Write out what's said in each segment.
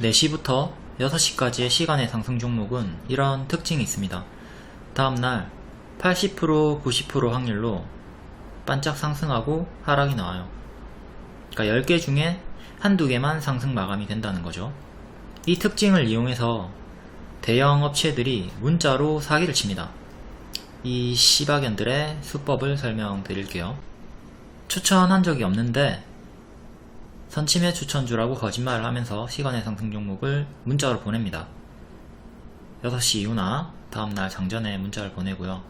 4시부터 6시까지의 시간의 상승 종목은 이런 특징이 있습니다. 다음날 80%, 90% 확률로 반짝 상승하고 하락이 나와요. 그러니까 10개 중에 한두 개만 상승 마감이 된다는 거죠. 이 특징을 이용해서 대형 업체들이 문자로 사기를 칩니다. 이 씨박연들의 수법을 설명드릴게요. 추천한 적이 없는데 선침해 추천주라고 거짓말을 하면서 시간의 상승 종목을 문자로 보냅니다. 6시 이후나 다음날 장전에 문자를 보내고요.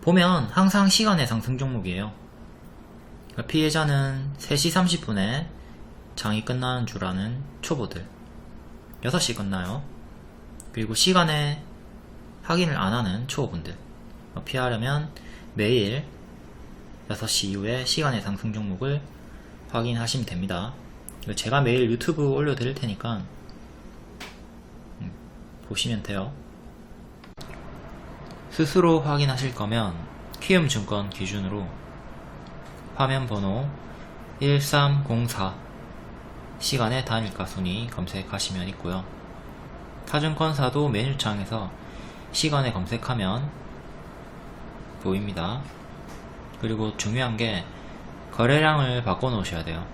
보면 항상 시간의 상승 종목이에요. 피해자는 3시 30분에 장이 끝나는 줄 아는 초보들, 6시 끝나요. 그리고 시간에 확인을 안하는 초보분들. 피하려면 매일 6시 이후에 시간의 상승 종목을 확인하시면 됩니다. 제가 매일 유튜브 올려드릴 테니까 보시면 돼요. 스스로 확인하실 거면 키움증권 기준으로 화면 번호 1304 시간의 단일가 순위 검색하시면 있고요. 타증권사도 메뉴창에서 시간에 검색하면 보입니다. 그리고 중요한게 거래량을 바꿔 놓으셔야 돼요.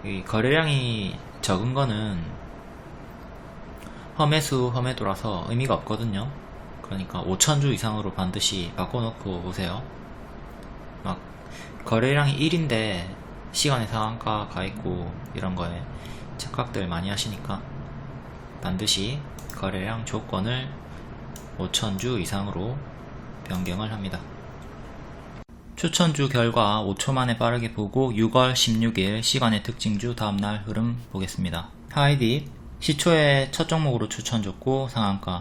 이 거래량이 적은 거는 험해수 험해도라서 의미가 없거든요. 그러니까 5,000주 이상으로 반드시 바꿔 놓고 보세요. 막 거래량이 1인데 시간의 상한가 가있고 이런 거에 착각들 많이 하시니까 반드시 거래량 조건을 5,000주 이상으로 변경을 합니다. 추천주 결과 5초 만에 빠르게 보고 6월 16일 시간의 특징주 다음날 흐름 보겠습니다. 하이딥 시초에 첫 종목으로 추천 줬고 상한가,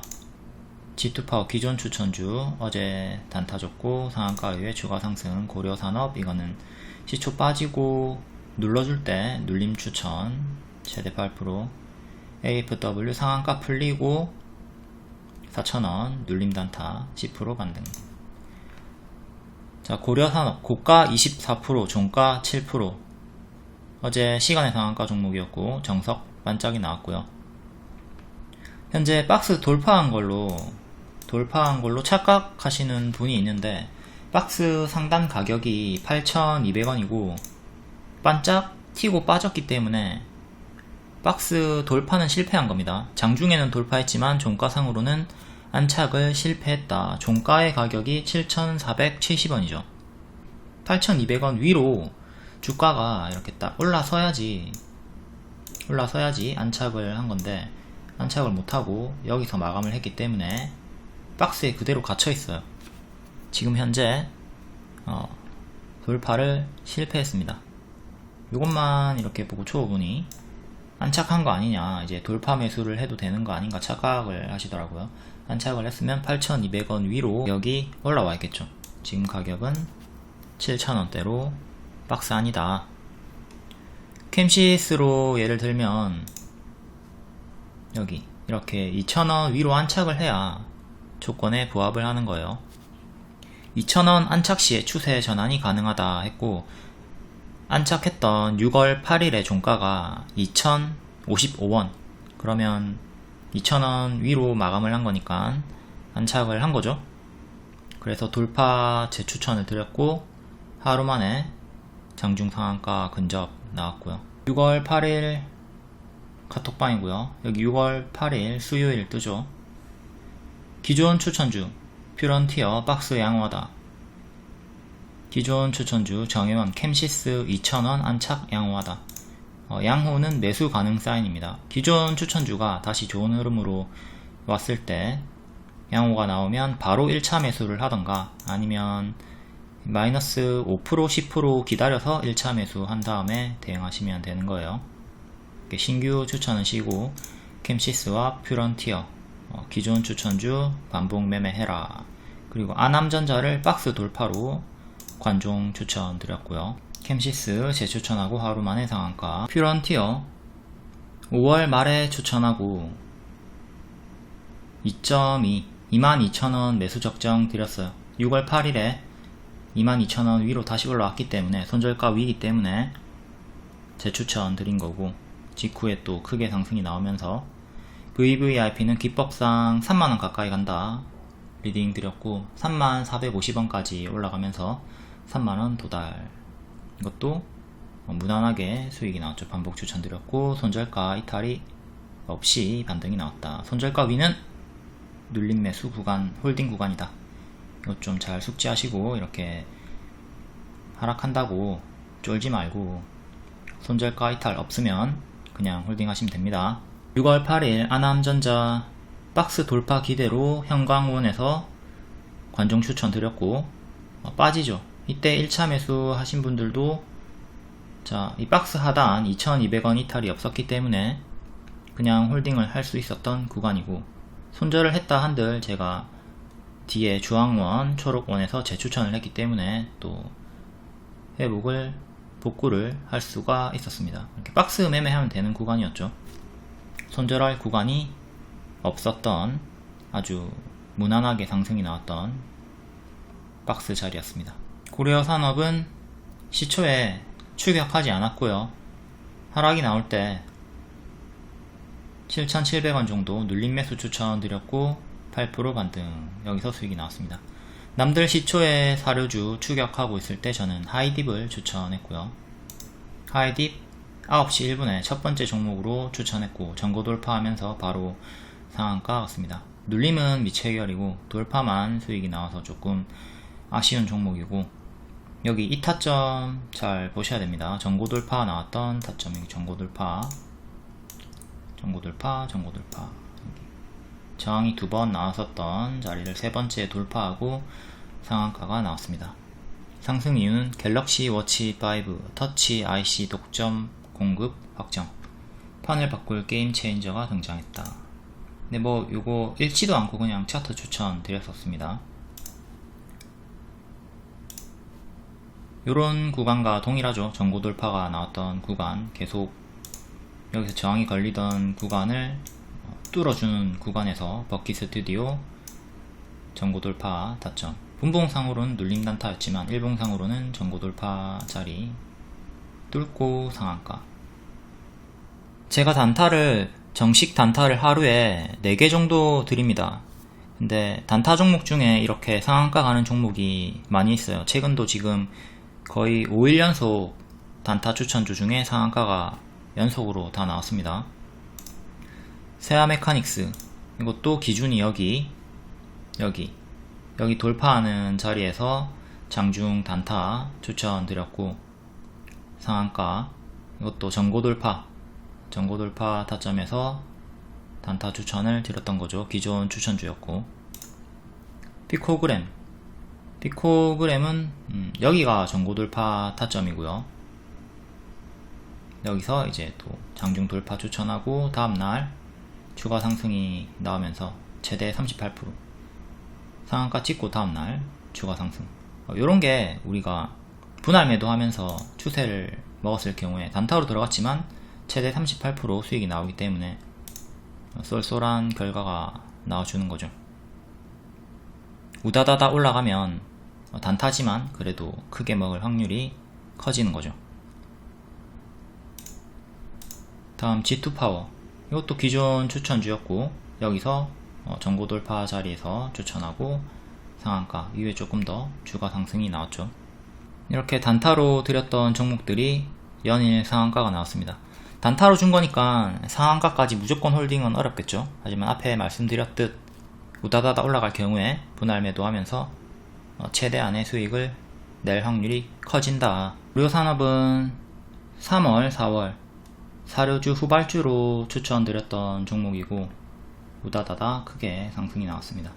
G2파워 기존 추천주 어제 단타 줬고 상한가 이후에 추가 상승, 고려산업 이거는 시초 빠지고 눌러줄 때 눌림 추천 최대 8%, AFW 상한가 풀리고 4,000원 눌림 단타 10% 반등. 자, 고려산업 고가 24%, 종가 7%. 어제 시간의 상한가 종목이었고 정석 반짝이 나왔고요. 현재 박스 돌파한 걸로 착각하시는 분이 있는데 박스 상단 가격이 8,200원이고 반짝 튀고 빠졌기 때문에 박스 돌파는 실패한 겁니다. 장중에는 돌파했지만 종가상으로는 안착을 실패했다. 종가의 가격이 7,470원이죠. 8,200원 위로 주가가 이렇게 딱 올라서야지 안착을 한 건데 안착을 못하고 여기서 마감을 했기 때문에 박스에 그대로 갇혀 있어요. 지금 현재 돌파를 실패했습니다. 이것만 이렇게 보고 초보분이 안착한 거 아니냐, 이제 돌파 매수를 해도 되는 거 아닌가 착각을 하시더라고요. 안착을 했으면 8,200원 위로 여기 올라와 있겠죠. 지금 가격은 7,000원대로 박스 아니다. 캠시스로 예를 들면 여기 이렇게 2,000원 위로 안착을 해야 조건에 부합을 하는 거예요. 2,000원 안착 시에 추세 전환이 가능하다 했고 안착했던 6월 8일의 종가가 2,055원. 그러면 2,000원 위로 마감을 한 거니까 안착을 한 거죠. 그래서 돌파 재추천을 드렸고 하루 만에 장중 상한가 근접 나왔고요. 6월 8일 카톡방이고요. 여기 6월 8일 수요일 뜨죠. 기존 추천주 퓨런티어 박스 양호하다. 기존 추천주 정혜원 캠시스 2,000원 안착 양호하다. 양호는 매수 가능 사인입니다. 기존 추천주가 다시 좋은 흐름으로 왔을 때 양호가 나오면 바로 1차 매수를 하던가 아니면 마이너스 5% 10% 기다려서 1차 매수 한 다음에 대응하시면 되는 거예요. 신규 추천은 쉬고 캠시스와 퓨런티어 기존 추천주 반복 매매해라. 그리고 아남전자를 박스 돌파로 관종 추천 드렸고요. 캠시스 재추천하고 하루 만에 상한가. 퓨런티어 5월 말에 추천하고 2.2 22,000원 매수 적정 드렸어요. 6월 8일에 22,000원 위로 다시 올라왔기 때문에 손절가 위이기 때문에 재추천 드린 거고 직후에 또 크게 상승이 나오면서 VVIP는 기법상 3만원 가까이 간다 리딩 드렸고 3450원까지 올라가면서 3만원 도달. 이것도 무난하게 수익이 나왔죠. 반복 추천드렸고 손절가 이탈이 없이 반등이 나왔다. 손절가 위는 눌림 매수 구간, 홀딩 구간이다. 이것 좀 잘 숙지하시고 이렇게 하락한다고 쫄지 말고 손절가 이탈 없으면 그냥 홀딩 하시면 됩니다. 6월 8일 아남전자 박스 돌파 기대로 현광원에서 관종 추천 드렸고 빠지죠. 이때 1차 매수 하신 분들도 자, 이 박스 하단 2200원 이탈이 없었기 때문에 그냥 홀딩을 할 수 있었던 구간이고, 손절을 했다 한들 제가 뒤에 주황원, 초록원에서 재추천을 했기 때문에 또 회복을 복구를 할 수가 있었습니다. 이렇게 박스 매매하면 되는 구간이었죠. 손절할 구간이 없었던 아주 무난하게 상승이 나왔던 박스 자리였습니다. 고려산업은 시초에 추격하지 않았고요. 하락이 나올 때 7,700원 정도 눌림 매수 추천드렸고 8% 반등, 여기서 수익이 나왔습니다. 남들 시초에 사료주 추격하고 있을 때 저는 하이딥을 추천했고요. 하이딥 9시 1분에 첫 번째 종목으로 추천했고 전고 돌파하면서 바로 상한가 갔습니다. 눌림은 미체결이고 돌파만 수익이 나와서 조금 아쉬운 종목이고, 여기 이 타점 잘 보셔야 됩니다. 전고 돌파 나왔던 타점, 여기 전고 돌파, 전고 돌파, 전고 돌파, 저항이 2번 나왔었던 자리를 3번째 돌파하고 상한가가 나왔습니다. 상승 이유는 갤럭시 워치 5 터치 IC 독점 공급 확정, 판을 바꿀 게임 체인저가 등장했다. 근데 뭐 요거 읽지도 않고 그냥 차트 추천 드렸었습니다. 요런 구간과 동일하죠. 전고 돌파가 나왔던 구간, 계속 여기서 저항이 걸리던 구간을 뚫어주는 구간에서 버킷 스튜디오 전고 돌파 타점, 분봉상으로는 눌림 단타였지만 일봉상으로는 전고 돌파 자리 뚫고 상한가. 제가 단타를, 정식 단타를 하루에 4개 정도 드립니다. 근데 단타 종목 중에 이렇게 상한가 가는 종목이 많이 있어요. 최근도 지금 거의 5일 연속 단타 추천주 중에 상한가가 연속으로 다 나왔습니다. 세아 메카닉스, 이것도 기준이 여기 돌파하는 자리에서 장중 단타 추천드렸고 상한가, 이것도 전고 돌파 타점에서 단타 추천을 드렸던 거죠. 기존 추천주였고, 피코그램은 여기가 전고 돌파 타점이고요. 여기서 이제 또 장중 돌파 추천하고 다음날 추가 상승이 나오면서 최대 38% 상한가 찍고 다음날 추가 상승. 요런게 우리가 분할 매도하면서 추세를 먹었을 경우에 단타로 들어갔지만 최대 38% 수익이 나오기 때문에 쏠쏠한 결과가 나와주는 거죠. 우다다다 올라가면 단타지만 그래도 크게 먹을 확률이 커지는 거죠. 다음 G2파워, 이것도 기존 추천주였고 여기서 전고 돌파 자리에서 추천하고 상한가 이후에 조금 더 추가 상승이 나왔죠. 이렇게 단타로 드렸던 종목들이 연일 상한가가 나왔습니다. 단타로 준 거니까 상한가까지 무조건 홀딩은 어렵겠죠. 하지만 앞에 말씀드렸듯 우다다다 올라갈 경우에 분할 매도하면서 최대한의 수익을 낼 확률이 커진다. 의료산업은 3월, 4월 사료주 후발주로 추천드렸던 종목이고 우다다다 크게 상승이 나왔습니다.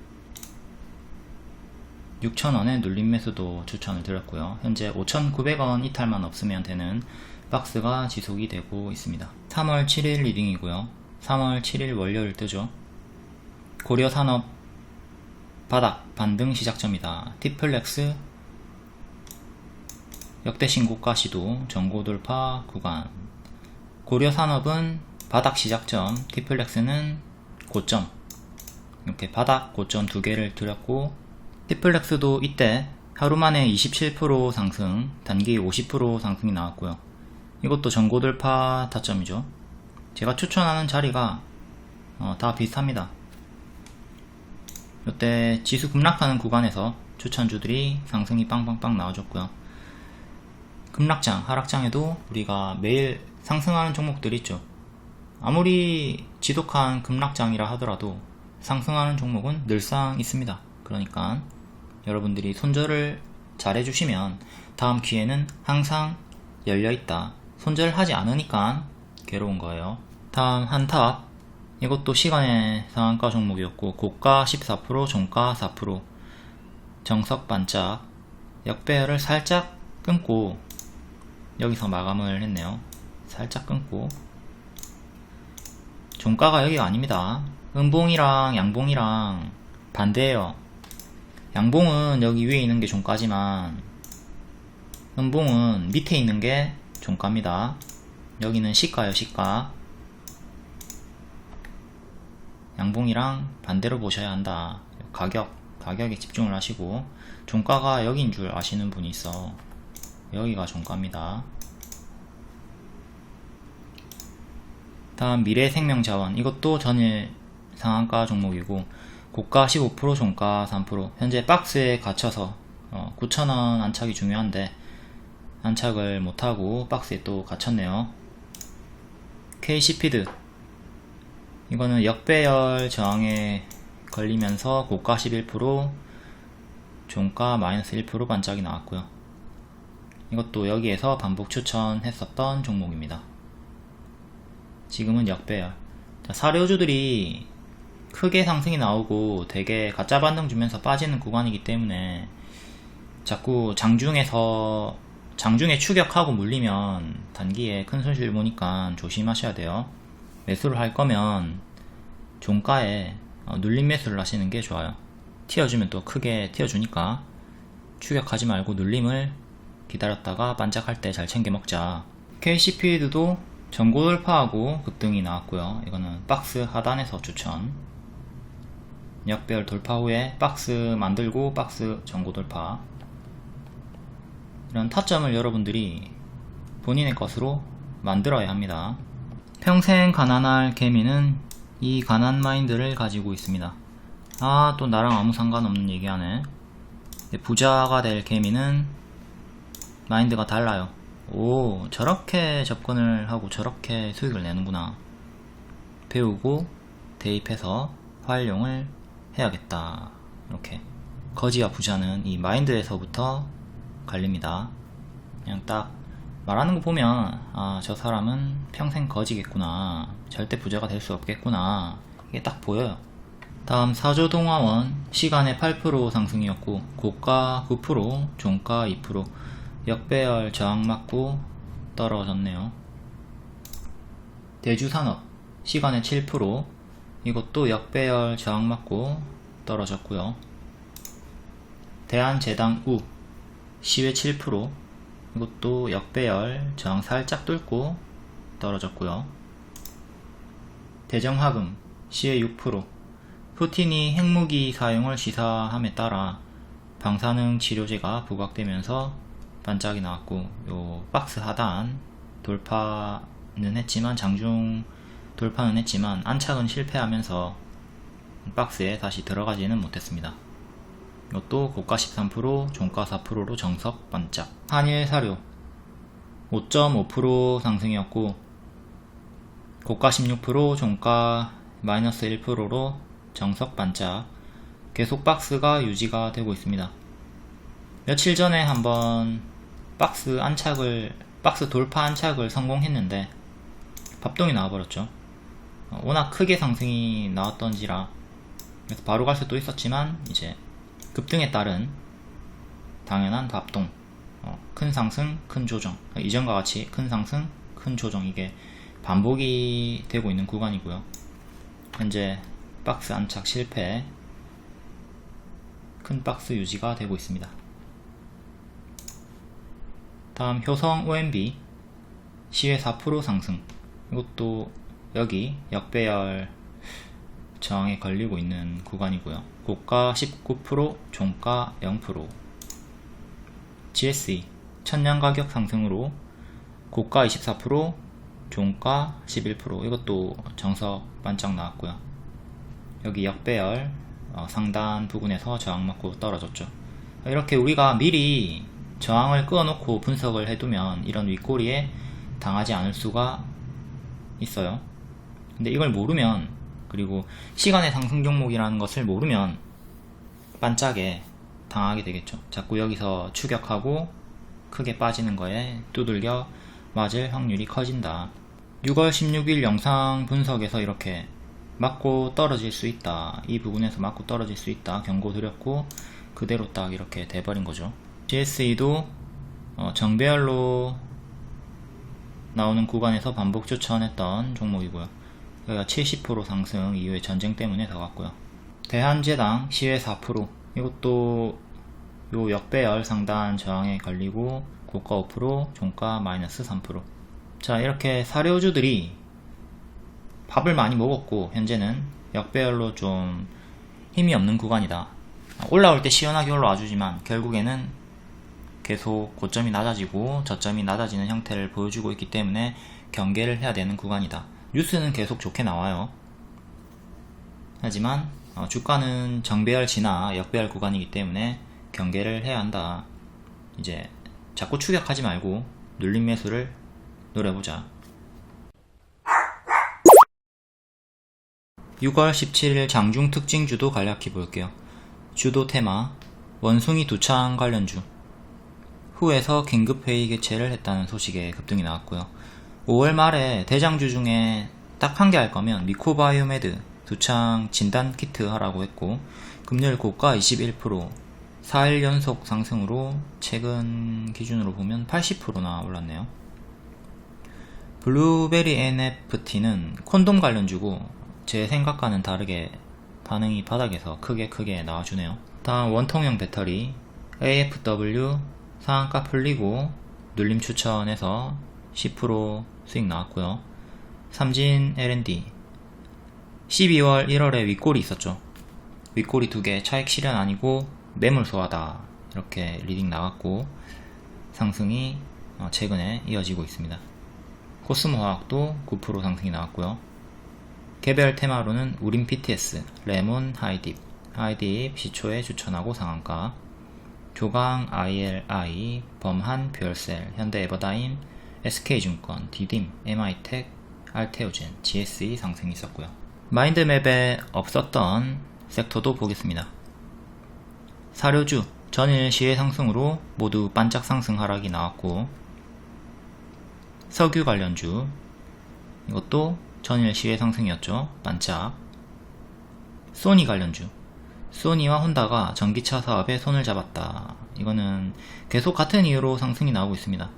6,000원의 눌림 매수도 추천을 드렸고요. 현재 5,900원 이탈만 없으면 되는 박스가 지속이 되고 있습니다. 3월 7일 리딩이고요. 3월 7일 월요일 뜨죠. 고려산업 바닥 반등 시작점이다. 티플렉스 역대 신고가 시도 전고 돌파 구간. 고려산업은 바닥 시작점, 티플렉스는 고점, 이렇게 바닥 고점 2개를 드렸고, 티플렉스도 이때 하루만에 27% 상승, 단기 50% 상승이 나왔고요. 이것도 전고 돌파 타점이죠. 제가 추천하는 자리가 다 비슷합니다. 이때 지수 급락하는 구간에서 추천주들이 상승이 빵빵빵 나와줬고요. 급락장, 하락장에도 우리가 매일 상승하는 종목들이 있죠. 아무리 지독한 급락장이라 하더라도 상승하는 종목은 늘상 있습니다. 그러니까 여러분들이 손절을 잘 해주시면 다음 기회는 항상 열려있다. 손절하지 않으니까 괴로운 거예요. 다음 한탑, 이것도 시간의 상한가 종목이었고 고가 14%, 종가 4%, 정석 반짝, 역배열을 살짝 끊고 여기서 마감을 했네요. 살짝 끊고, 종가가 여기가 아닙니다. 음봉이랑 양봉이랑 반대예요. 양봉은 여기 위에 있는 게 종가지만 음봉은 밑에 있는 게 종가입니다. 여기는 시가예요, 시가. 양봉이랑 반대로 보셔야 한다. 가격에 집중을 하시고, 종가가 여기인 줄 아시는 분이 있어. 여기가 종가입니다. 다음 미래생명자원, 이것도 전일 상한가 종목이고 고가 15%, 종가 3%. 현재 박스에 갇혀서 9,000원 안착이 중요한데 안착을 못하고 박스에 또 갇혔네요. KC피드, 이거는 역배열 저항에 걸리면서 고가 11%, 종가 마이너스 1% 반짝이 나왔고요. 이것도 여기에서 반복 추천했었던 종목입니다. 지금은 역배열. 사료주들이 크게 상승이 나오고 되게 가짜 반등 주면서 빠지는 구간이기 때문에 자꾸 장중에 추격하고 물리면 단기에 큰 손실 보니까 조심하셔야 돼요. 매수를 할 거면 종가에 눌림 매수를 하시는 게 좋아요. 튀어주면 또 크게 튀어주니까 추격하지 말고 눌림을 기다렸다가 반짝할 때 잘 챙겨 먹자. KCP도 전고 돌파하고 급등이 나왔고요. 이거는 박스 하단에서 추천. 역배열 돌파 후에 박스 만들고 박스 전고 돌파. 이런 타점을 여러분들이 본인의 것으로 만들어야 합니다. 평생 가난할 개미는 이 가난 마인드를 가지고 있습니다. 아, 또 나랑 아무 상관없는 얘기하네. 부자가 될 개미는 마인드가 달라요. 오, 저렇게 접근을 하고 저렇게 수익을 내는구나. 배우고 대입해서 활용을 해야겠다. 이렇게 거지와 부자는 이 마인드에서부터 갈립니다. 그냥 딱 말하는 거 보면 아, 저 사람은 평생 거지겠구나, 절대 부자가 될 수 없겠구나, 이게 딱 보여요. 다음 사조동화원, 시간에 8% 상승이었고 고가 9%, 종가 2%, 역배열 저항 맞고 떨어졌네요. 대주산업, 시간에 7%, 이것도 역배열 저항 맞고 떨어졌고요. 대한제당우, 시외 7%, 이것도 역배열 저항 살짝 뚫고 떨어졌고요. 대정화금, 시외 6%, 푸틴이 핵무기 사용을 시사함에 따라 방사능 치료제가 부각되면서 반짝이 나왔고, 요 박스 하단 돌파는 했지만, 장중 돌파는 했지만 안착은 실패하면서 박스에 다시 들어가지는 못했습니다. 이것도 고가 13%, 종가 4%로 정석 반짝. 한일사료 5.5% 상승이었고 고가 16%, 종가 마이너스 1%로 정석 반짝. 계속 박스가 유지가 되고 있습니다. 며칠 전에 한번 박스 돌파 안착을 성공했는데 밥동이 나와버렸죠. 워낙 크게 상승이 나왔던지라 그래서 바로 갈 수도 있었지만 이제 급등에 따른 당연한 밥동. 큰 상승, 큰 조정. 이전과 같이 큰 상승, 큰 조정, 이게 반복이 되고 있는 구간이고요. 현재 박스 안착 실패, 큰 박스 유지가 되고 있습니다. 다음 효성 OMB, 시외 4% 상승. 이것도 여기 역배열 저항에 걸리고 있는 구간이고요. 고가 19%, 종가 0%. GSE 천년 가격 상승으로 고가 24%, 종가 11%. 이것도 정석 반짝 나왔고요. 여기 역배열 상단 부근에서 저항 맞고 떨어졌죠. 이렇게 우리가 미리 저항을 끄어놓고 분석을 해두면 이런 윗꼬리에 당하지 않을 수가 있어요. 근데 이걸 모르면, 그리고 시간의 상승 종목이라는 것을 모르면 반짝에 당하게 되겠죠. 자꾸 여기서 추격하고 크게 빠지는 거에 두들겨 맞을 확률이 커진다. 6월 16일 영상 분석에서 이렇게 맞고 떨어질 수 있다, 이 부분에서 맞고 떨어질 수 있다 경고 드렸고 그대로 딱 이렇게 돼버린 거죠. GSE도 정배열로 나오는 구간에서 반복 추천했던 종목이고요. 여기가 70% 상승 이후에 전쟁 때문에 더 갔고요. 대한제당 시외 4%, 이것도 요 역배열 상단 저항에 걸리고 고가 5%, 종가 마이너스 3%. 자, 이렇게 사료주들이 밥을 많이 먹었고 현재는 역배열로 좀 힘이 없는 구간이다. 올라올 때 시원하게 올라와주지만 결국에는 계속 고점이 낮아지고 저점이 낮아지는 형태를 보여주고 있기 때문에 경계를 해야 되는 구간이다. 뉴스는 계속 좋게 나와요. 하지만 주가는 정배열 지나 역배열 구간이기 때문에 경계를 해야 한다. 이제 자꾸 추격하지 말고 눌림 매수를 노려보자. 6월 17일 장중 특징주도 간략히 볼게요. 주도 테마 원숭이 두창 관련주, 후에서 긴급회의 개최를 했다는 소식에 급등이 나왔고요. 5월 말에 대장주 중에 딱 한 개 할 거면 미코바이오메드 두창 진단키트 하라고 했고, 금요일 고가 21%, 4일 연속 상승으로 최근 기준으로 보면 80%나 올랐네요. 블루베리 NFT는 콘돔 관련주고 제 생각과는 다르게 반응이 바닥에서 크게 나와주네요. 다음 원통형 배터리 AFW 상한가 풀리고 눌림 추천해서 10% 수익 나왔고요. 삼진 L&D 12월 1월에 윗골이 있었죠. 윗골이 2개 차익 실현 아니고 매물 소화다, 이렇게 리딩 나왔고 상승이 최근에 이어지고 있습니다. 코스모화학도 9% 상승이 나왔고요. 개별 테마로는 우린 PTS, 레몬, 하이딥 시초에 추천하고 상한가, 조강 ILI, 범한 뷰얼셀, 현대에버다임, SK증권, 디딤, MI텍, 알테오젠, GSE 상승이 있었고요. 마인드맵에 없었던 섹터도 보겠습니다. 사료주 전일 시외 상승으로 모두 반짝 상승 하락이 나왔고, 석유 관련주 이것도 전일 시외 상승이었죠. 반짝. 소니 관련주, 소니와 혼다가 전기차 사업에 손을 잡았다. 이거는 계속 같은 이유로 상승이 나오고 있습니다.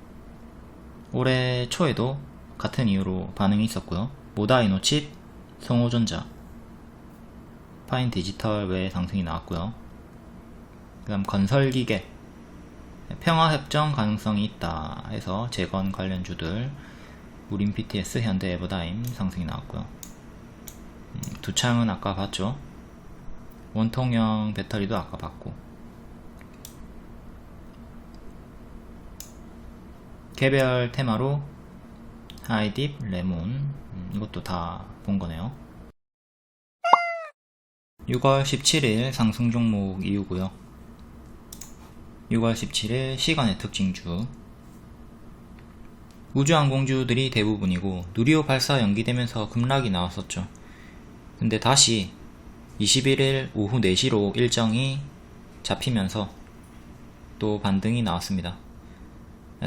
올해 초에도 같은 이유로 반응이 있었고요. 모다이노칩, 성호전자, 파인디지털 외에 상승이 나왔고요. 그 다음 건설기계, 평화협정 가능성이 있다 해서 재건 관련주들 우린 PTS, 현대에버다임 상승이 나왔고요. 두창은 아까 봤죠. 원통형 배터리도 아까 봤고, 개별 테마로 하이딥, 레몬 이것도 다 본 거네요. 6월 17일 상승 종목 이유고요. 6월 17일 시간의 특징주 우주항공주들이 대부분이고 누리호 발사 연기되면서 급락이 나왔었죠. 근데 다시 21일 오후 4시로 일정이 잡히면서 또 반등이 나왔습니다.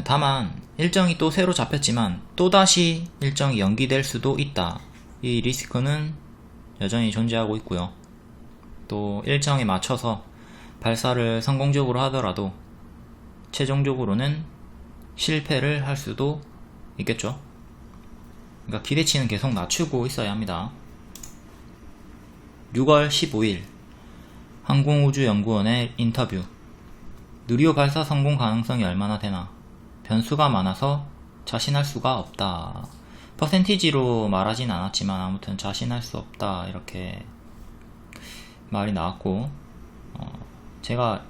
다만 일정이 또 새로 잡혔지만 또다시 일정이 연기될 수도 있다. 이 리스크는 여전히 존재하고 있고요. 또 일정에 맞춰서 발사를 성공적으로 하더라도 최종적으로는 실패를 할 수도 있겠죠. 그러니까 기대치는 계속 낮추고 있어야 합니다. 6월 15일 항공우주연구원의 인터뷰, 누리호 발사 성공 가능성이 얼마나 되나, 변수가 많아서 자신할 수가 없다. 퍼센티지로 말하진 않았지만 아무튼 자신할 수 없다, 이렇게 말이 나왔고, 제가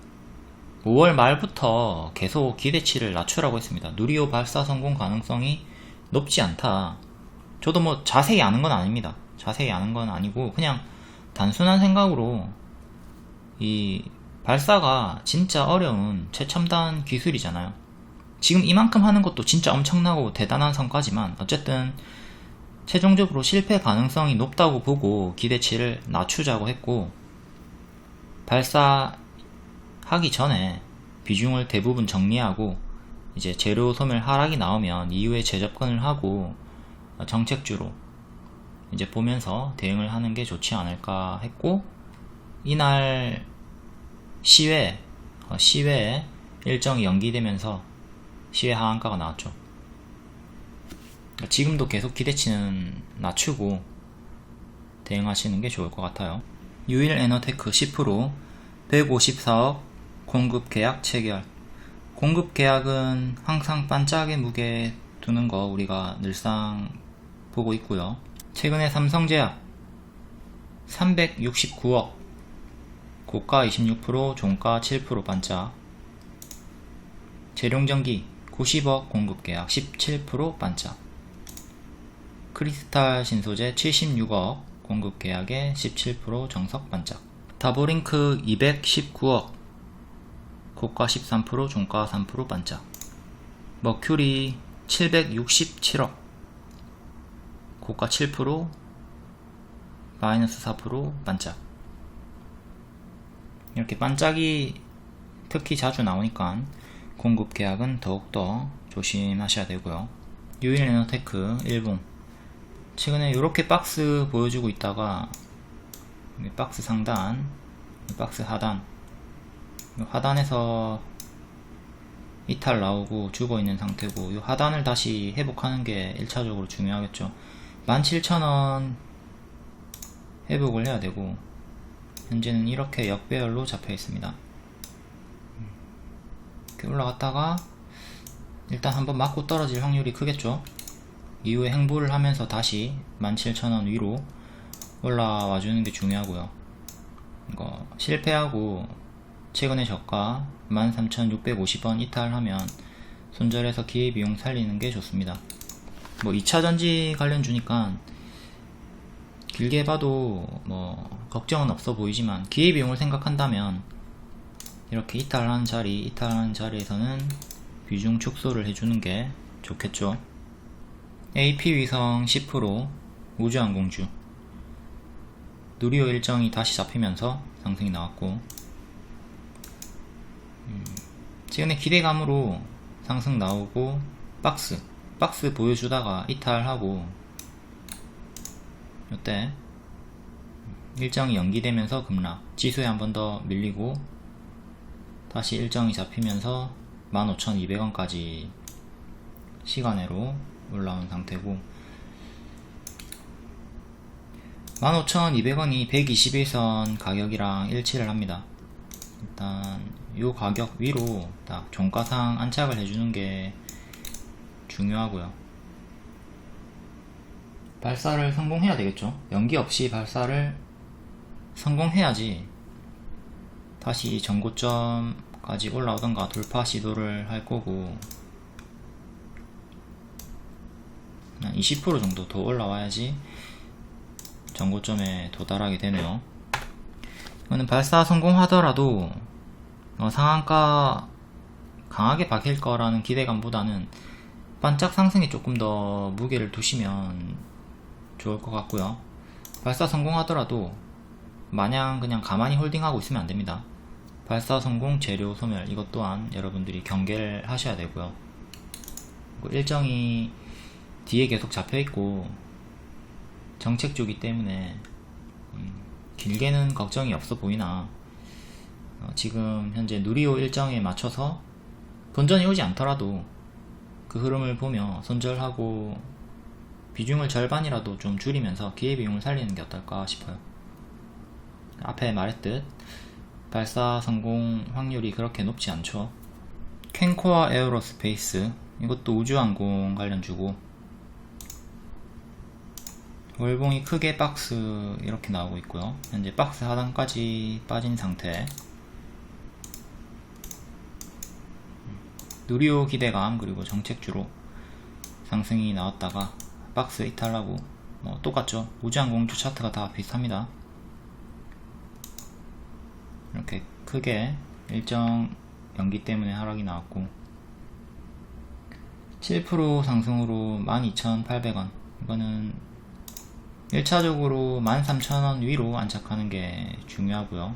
5월 말부터 계속 기대치를 낮추라고 했습니다. 누리호 발사 성공 가능성이 높지 않다. 저도 뭐 자세히 아는 건 아닙니다. 자세히 아는 건 아니고 그냥 단순한 생각으로 이 발사가 진짜 어려운 최첨단 기술이잖아요. 지금 이만큼 하는 것도 진짜 엄청나고 대단한 성과지만 어쨌든 최종적으로 실패 가능성이 높다고 보고 기대치를 낮추자고 했고, 발사하기 전에 비중을 대부분 정리하고 이제 재료 소멸 하락이 나오면 이후에 재접근을 하고 정책주로 이제 보면서 대응을 하는 게 좋지 않을까 했고, 이날 시외에 일정이 연기되면서 시외 하한가가 나왔죠. 지금도 계속 기대치는 낮추고 대응하시는 게 좋을 것 같아요. 유일에너테크 10% 154억 공급 계약 체결. 공급 계약은 항상 반짝의 무게 두는 거 우리가 늘상 보고 있고요. 최근에 삼성제약 369억, 고가 26%, 종가 7% 반짝. 재룡전기 90억 공급 계약 17% 반짝. 크리스탈 신소재 76억 공급 계약에 17% 정석 반짝. 다보링크 219억, 고가 13%, 종가 3% 반짝. 머큐리 767억, 고가 7%, 마이너스 4% 반짝. 이렇게 반짝이 특히 자주 나오니까 공급 계약은 더욱더 조심하셔야 되고요. 유일에너테크 일봉 최근에 이렇게 박스 보여주고 있다가 박스 상단, 박스 하단, 하단에서 이탈 나오고 죽어있는 상태고, 이 하단을 다시 회복하는 게 1차적으로 중요하겠죠. 17,000원 회복을 해야 되고, 현재는 이렇게 역배열로 잡혀 있습니다. 이렇게 올라갔다가 일단 한번 맞고 떨어질 확률이 크겠죠. 이후에 행보를 하면서 다시 17,000원 위로 올라와 주는 게 중요하고요. 이거 실패하고 최근의 저가 13,650원 이탈하면 손절해서 기회비용 살리는 게 좋습니다. 뭐 2차전지 관련주니까 길게 봐도 뭐 걱정은 없어 보이지만 기회비용을 생각한다면 이렇게 이탈하는 자리에서는 비중 축소를 해주는 게 좋겠죠. AP위성 10%, 우주항공주 누리호 일정이 다시 잡히면서 상승이 나왔고, 최근에 기대감으로 상승 나오고 박스 보여주다가 이탈하고, 이때 일정이 연기되면서 급락, 지수에 한 번 더 밀리고 다시 일정이 잡히면서 15,200원까지 시간으로 올라온 상태고, 15,200원이 121선 가격이랑 일치를 합니다. 일단 요 가격 위로 딱 종가상 안착을 해주는 게 중요하고요. 발사를 성공해야 되겠죠. 연기 없이 발사를 성공해야지 다시 전고점까지 올라오던가 돌파 시도를 할 거고, 한 20% 정도 더 올라와야지 전고점에 도달하게 되네요. 이거는 발사 성공하더라도 상한가 강하게 박힐 거라는 기대감보다는 반짝 상승에 조금 더 무게를 두시면 좋을 것 같고요. 발사 성공하더라도 마냥 그냥 가만히 홀딩하고 있으면 안됩니다. 발사 성공, 재료 소멸, 이것 또한 여러분들이 경계를 하셔야 되고요. 일정이 뒤에 계속 잡혀있고 정책주기 때문에 길게는 걱정이 없어 보이나, 지금 현재 누리호 일정에 맞춰서 본전이 오지 않더라도 그 흐름을 보며 손절하고 비중을 절반이라도 좀 줄이면서 기회비용을 살리는 게 어떨까 싶어요. 앞에 말했듯 발사 성공 확률이 그렇게 높지 않죠. 캔코아 에어로스페이스, 이것도 우주항공 관련주고, 월봉이 크게 박스 이렇게 나오고 있고요. 현재 박스 하단까지 빠진 상태. 누리호 기대감 그리고 정책주로 상승이 나왔다가 박스 이탈하고 뭐 똑같죠. 우주항공주 차트가 다 비슷합니다. 이렇게 크게 일정 연기 때문에 하락이 나왔고 7% 상승으로 12,800원. 이거는 1차적으로 13,000원 위로 안착하는 게 중요하고요.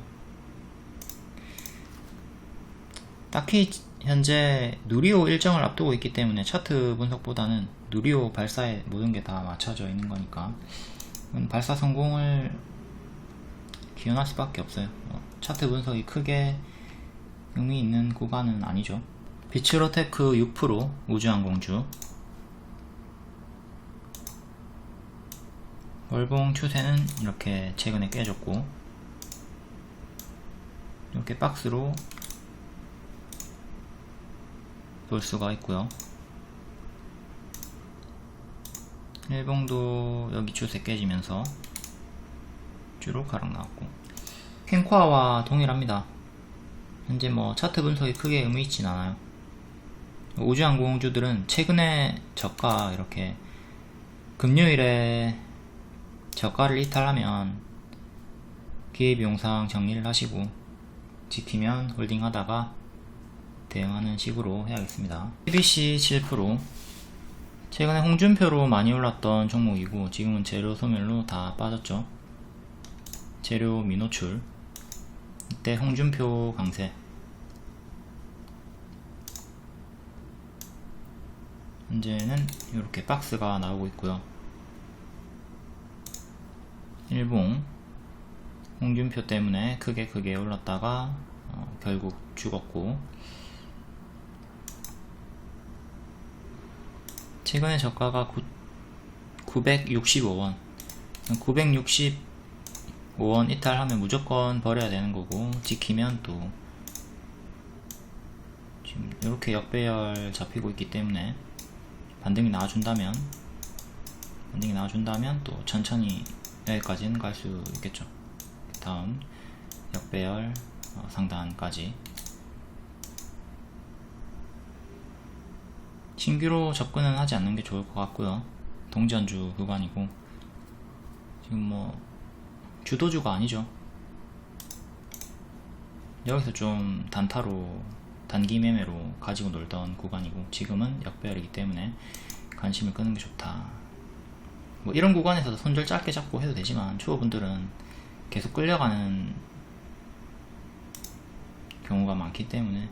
딱히 현재 누리호 일정을 앞두고 있기 때문에 차트 분석보다는 누리호 발사에 모든 게 다 맞춰져 있는 거니까 발사 성공을 기원할 수밖에 없어요. 차트 분석이 크게 의미 있는 구간은 아니죠. 비츠로테크 6% 우주항공주. 월봉 추세는 이렇게 최근에 깨졌고 이렇게 박스로 볼 수가 있고요. 일봉도 여기 추세 깨지면서 쭉 하락 나왔고 캔코아와 동일합니다. 현재 뭐 차트 분석이 크게 의미 있진 않아요. 우주항공주들은 최근에 저가 이렇게 금요일에 저가를 이탈하면 기회비용상 정리를 하시고 지키면 홀딩 하다가 대응하는 식으로 해야겠습니다. CBC 7% 최근에 홍준표로 많이 올랐던 종목이고 지금은 재료 소멸로 다 빠졌죠. 재료 미노출 이때 홍준표 강세 현재는 이렇게 박스가 나오고 있고요. 일봉 홍준표 때문에 크게 올랐다가 결국 죽었고 최근에 저가가 965원 965원 이탈하면 무조건 버려야 되는 거고 지키면 또 지금 이렇게 역배열 잡히고 있기 때문에 반등이 나와준다면 또 천천히 여기까지는 갈 수 있겠죠. 다음 역배열 상단까지 신규로 접근은 하지 않는 게 좋을 것 같고요. 동전주 구간이고 지금 뭐 주도주가 아니죠. 여기서 좀 단타로 단기 매매로 가지고 놀던 구간이고 지금은 역배열이기 때문에 관심을 끄는 게 좋다. 뭐 이런 구간에서 손절 짧게 잡고 해도 되지만 초보분들은 계속 끌려가는 경우가 많기 때문에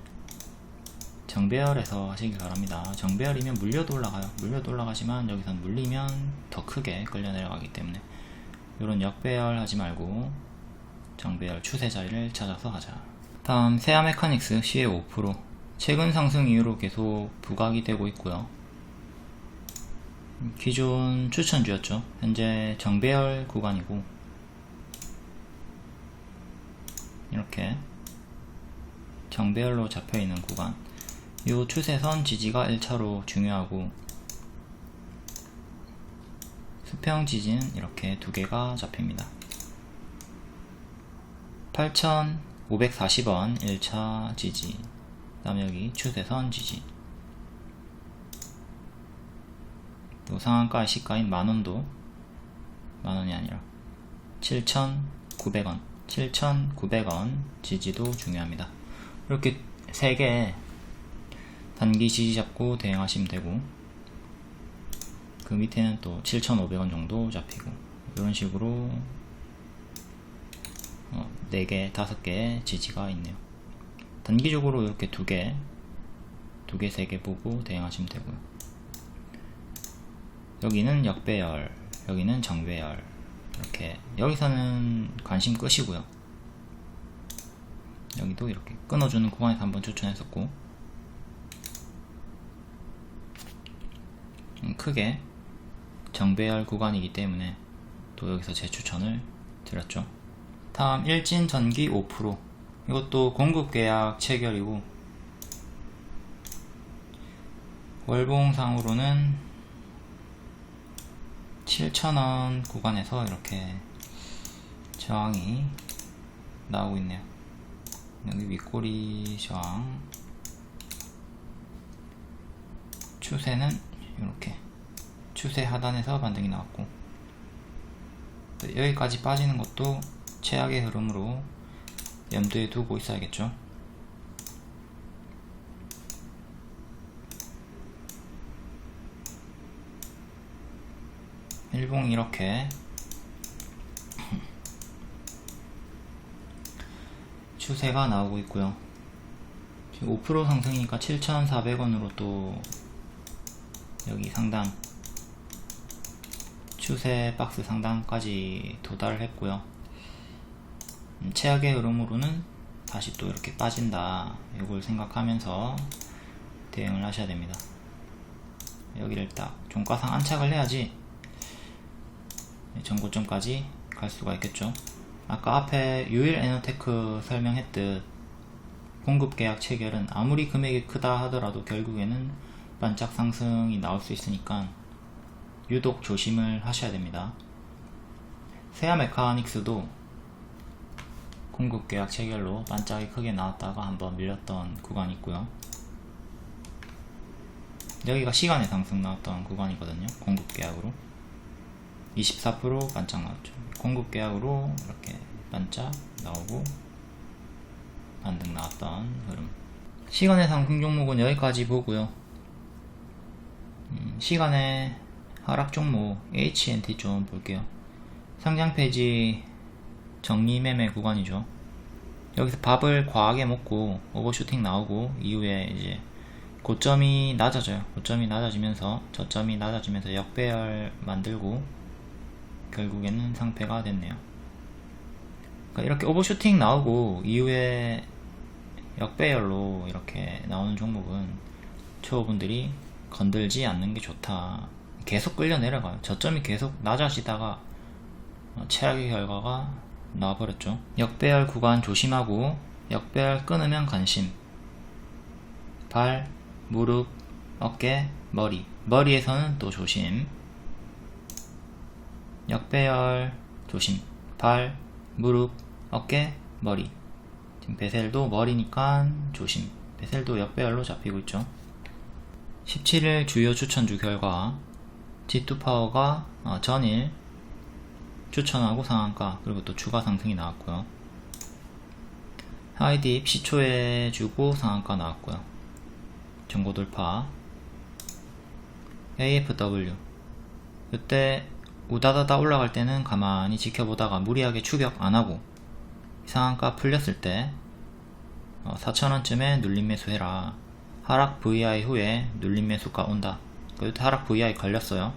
정배열에서 하시길 바랍니다. 정배열이면 물려도 올라가요. 물려도 올라가지만 여기선 물리면 더 크게 끌려 내려가기 때문에 이런 역배열 하지 말고 정배열 추세 자리를 찾아서 하자. 다음 세아메카닉스 시에 5% 최근 상승 이후로 계속 부각이 되고 있고요. 기존 추천주였죠. 현재 정배열 구간이고 이렇게 정배열로 잡혀있는 구간 이 추세선 지지가 1차로 중요하고 수평 지지는 이렇게 두 개가 잡힙니다. 8,540원 1차 지지 그 다음에 여기 추세선 지지 또 상한가 시가인 만원도 만원이 아니라 7,900원 7,900원 지지도 중요합니다. 이렇게 3개 단기 지지 잡고 대응하시면 되고 그 밑에는 또 7,500원 정도 잡히고 이런 식으로 4개, 5개 지지가 있네요. 단기적으로 이렇게 2개, 3개 보고 대응하시면 되고요. 여기는 역배열, 여기는 정배열 이렇게 여기서는 관심 끄시고요. 여기도 이렇게 끊어주는 구간에서 한번 추천했었고 크게 정배열 구간이기 때문에 또 여기서 재추천을 드렸죠. 다음 일진전기 5% 이것도 공급계약 체결이고 월봉상으로는 7,000원 구간에서 이렇게 저항이 나오고 있네요. 여기 윗꼬리 저항 추세는 이렇게 추세 하단에서 반등이 나왔고, 여기까지 빠지는 것도 최악의 흐름으로 염두에 두고 있어야겠죠. 일봉이 이렇게 추세가 나오고 있고요. 지금 5% 상승이니까 7,400원으로 또 여기 상단 추세 박스 상단까지 도달을 했고요. 최악의 흐름으로는 다시 또 이렇게 빠진다, 이걸 생각하면서 대응을 하셔야 됩니다. 여기를 딱 종가상 안착을 해야지 전고점까지 갈 수가 있겠죠. 아까 앞에 유일에너테크 설명했듯 공급계약 체결은 아무리 금액이 크다 하더라도 결국에는 반짝 상승이 나올 수 있으니까 유독 조심을 하셔야 됩니다. 세아 메카닉스도 공급계약 체결로 반짝이 크게 나왔다가 한번 밀렸던 구간이 있고요. 여기가 시간의 상승 나왔던 구간이거든요. 공급계약으로 24% 반짝 나왔죠. 공급계약으로 이렇게 반짝 나오고 반등 나왔던 흐름. 시간의 상승 종목은 여기까지 보고요. 시간의 하락 종목 HNT 좀 볼게요. 상장 폐지 정리 매매 구간이죠. 여기서 밥을 과하게 먹고 오버슈팅 나오고 이후에 이제 고점이 낮아져요. 고점이 낮아지면서 저점이 낮아지면서 역배열 만들고 결국에는 상패가 됐네요. 그러니까 이렇게 오버슈팅 나오고 이후에 역배열로 이렇게 나오는 종목은 초보분들이 건들지 않는 게 좋다. 계속 끌려 내려가요. 저점이 계속 낮아지다가 최악의 결과가 나와버렸죠. 역배열 구간 조심하고, 역배열 끊으면 관심. 발, 무릎, 어깨, 머리. 머리에서는 또 조심. 역배열 조심. 발, 무릎, 어깨, 머리. 지금 베셀도 머리니까 조심. 베셀도 역배열로 잡히고 있죠. 17일 주요 추천주 결과 G2파워가 전일 추천하고 상한가, 그리고 또 추가 상승이 나왔고요. 하이딥 시초에 주고 상한가 나왔고요. 전고 돌파. AFW 이때 우다다다 올라갈 때는 가만히 지켜보다가 무리하게 추격 안하고 상한가 풀렸을 때 4,000원쯤에 눌림 매수해라. 하락 VI 후에 눌림 매수가 온다. 이때 하락 VI 걸렸어요.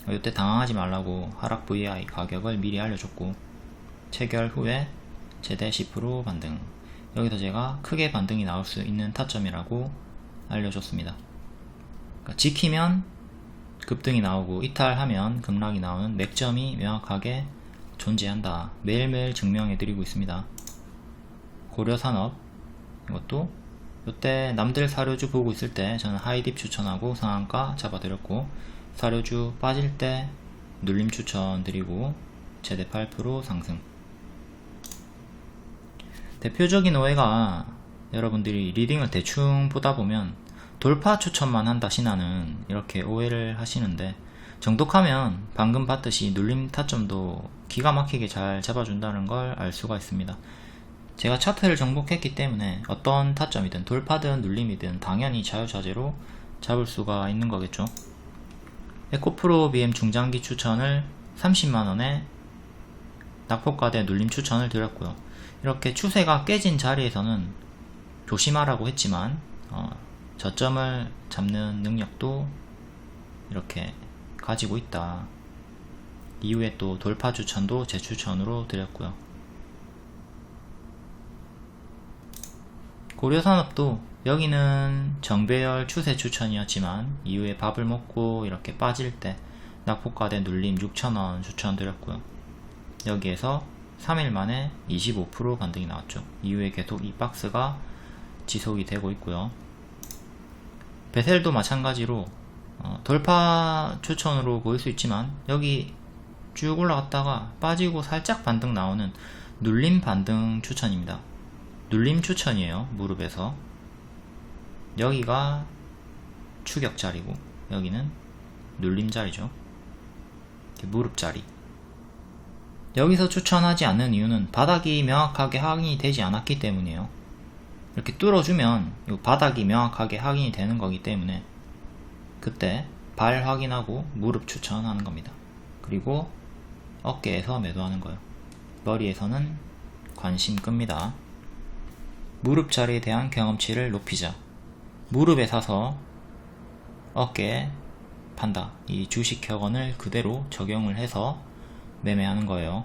이때 당황하지 말라고 하락 VI 가격을 미리 알려줬고, 체결 후에 최대 10% 반등. 여기서 제가 크게 반등이 나올 수 있는 타점이라고 알려줬습니다. 그러니까 지키면 급등이 나오고 이탈하면 급락이 나오는 맥점이 명확하게 존재한다. 매일매일 증명해드리고 있습니다. 고려산업, 이것도 이때 남들 사료주 보고 있을 때 저는 하이딥 추천하고 상한가 잡아드렸고, 사료주 빠질 때 눌림 추천 드리고 최대 8% 상승. 대표적인 오해가, 여러분들이 리딩을 대충 보다 보면 돌파 추천만 한다 신하는 이렇게 오해를 하시는데, 정독하면 방금 봤듯이 눌림 타점도 기가 막히게 잘 잡아준다는 걸 알 수가 있습니다. 제가 차트를 정복했기 때문에 어떤 타점이든 돌파든 눌림이든 당연히 자유자재로 잡을 수가 있는 거겠죠. 에코프로 BM 중장기 추천을 30만원에 낙폭과대 눌림 추천을 드렸고요. 이렇게 추세가 깨진 자리에서는 조심하라고 했지만 저점을 잡는 능력도 이렇게 가지고 있다. 이후에 또 돌파 추천도 제 추천으로 드렸고요. 고려산업도 여기는 정배열 추세 추천이었지만 이후에 밥을 먹고 이렇게 빠질 때 낙폭과대 눌림 6,000원 추천드렸고요. 여기에서 3일 만에 25% 반등이 나왔죠. 이후에 계속 이 박스가 지속이 되고 있고요. 베셀도 마찬가지로 돌파 추천으로 보일 수 있지만 여기 쭉 올라갔다가 빠지고 살짝 반등 나오는 눌림 반등 추천입니다. 눌림 추천이에요. 무릎에서 여기가 추격 자리고 여기는 눌림 자리죠. 무릎자리. 여기서 추천하지 않는 이유는 바닥이 명확하게 확인이 되지 않았기 때문이에요. 이렇게 뚫어주면 이 바닥이 명확하게 확인이 되는 거기 때문에 그때 발 확인하고 무릎 추천하는 겁니다. 그리고 어깨에서 매도하는 거예요. 머리에서는 관심 끕니다. 무릎 자리에 대한 경험치를 높이자. 무릎에 사서 어깨에 판다. 이 주식 격언을 그대로 적용을 해서 매매하는 거예요.